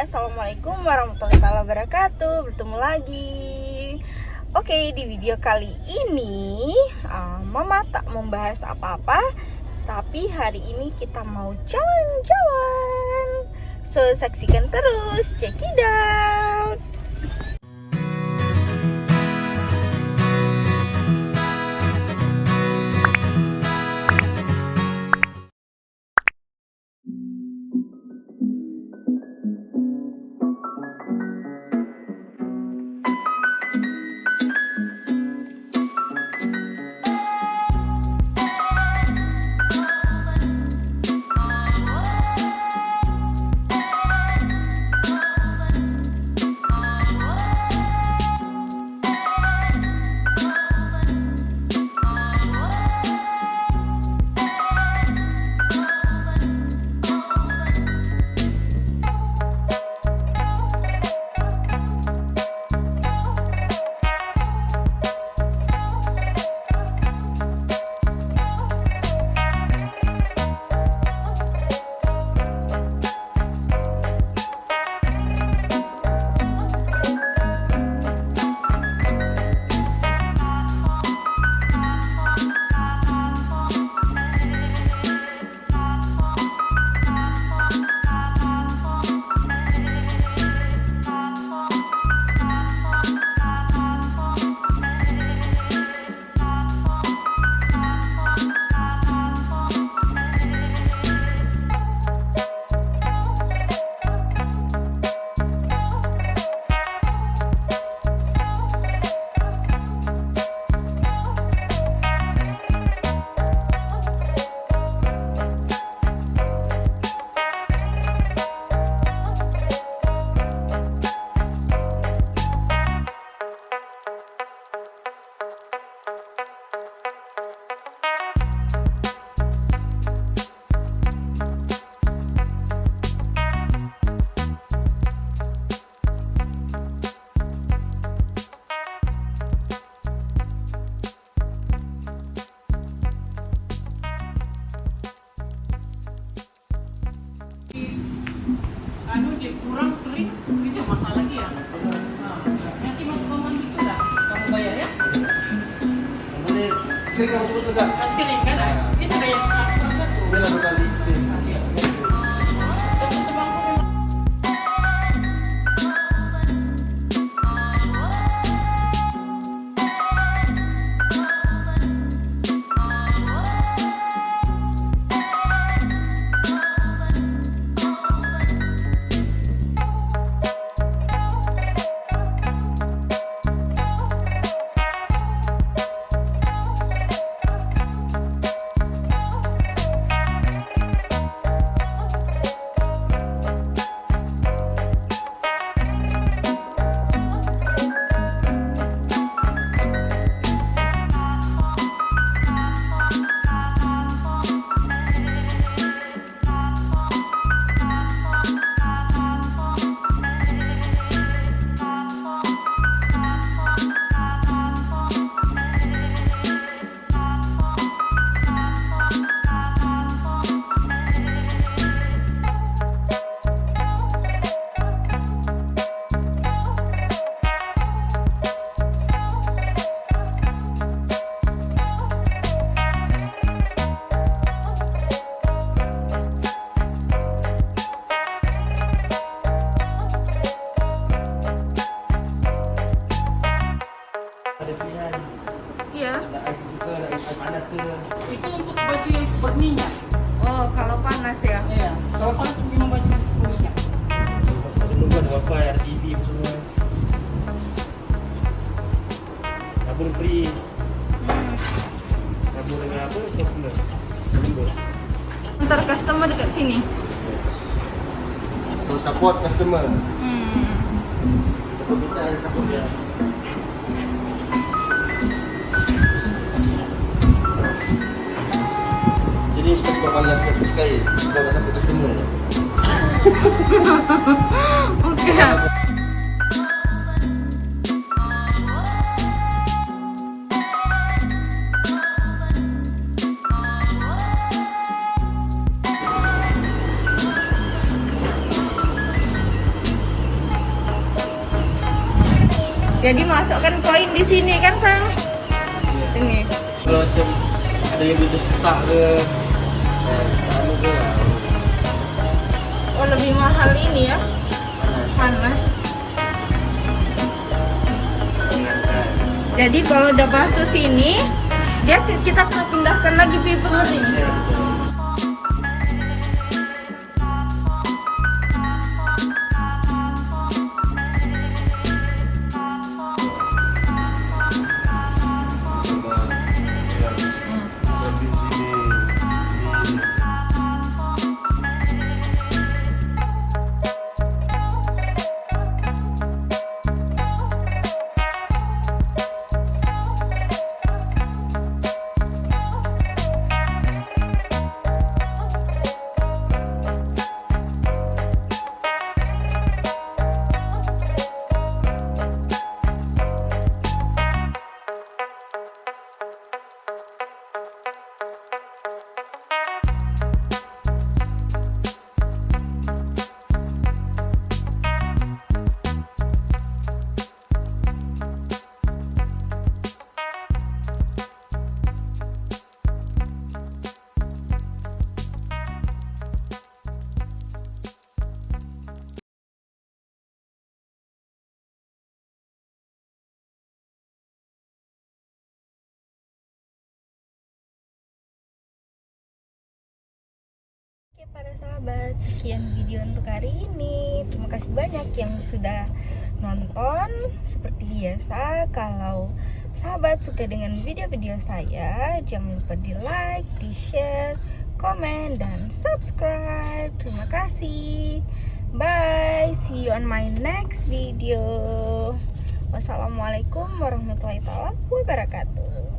Assalamualaikum warahmatullahi wabarakatuh. Bertemu lagi. Oke, di video kali ini Mama tak membahas apa-apa, tapi hari ini kita mau jalan-jalan. So, saksikan terus, check it out. Dia kurang kering, itu masalah lagi ya. Nanti masuk ke mandi itu dah, kamu bayar ya. Boleh, sekali kamu sebut juga. Sekali kan, itu ada yang satu. Bila berkali. Iya. Ada ais juga, ada ais panas ke. Itu untuk baju yang berminyak. Oh, kalau panas ya. Iya. Kalau panas memang baju berminyak. Masih nunggu ada wifi, RGB semua. Sabun free. Sabun dengan apa? Softener. Lembut. Ntar customer dekat sini. So support customer. Support kita dan support dia. Jadi sebab panas sekali, sebab tak support customer. Oke. Jadi masukkan koin di sini kan, Sang? Ini. Kalau macam ada yang butuh stuck ke anu ke Oh, lebih mahal ini ya? Panas. Jadi kalau udah basuh sini, kita pindahkan lagi pipi pengering. Oke para sahabat, sekian video untuk hari ini. Terima kasih banyak yang sudah nonton. Seperti biasa, kalau sahabat suka dengan video-video saya, jangan lupa di like, di share, komen, dan subscribe. Terima kasih. Bye, see you on my next video. Wassalamualaikum warahmatullahi wabarakatuh.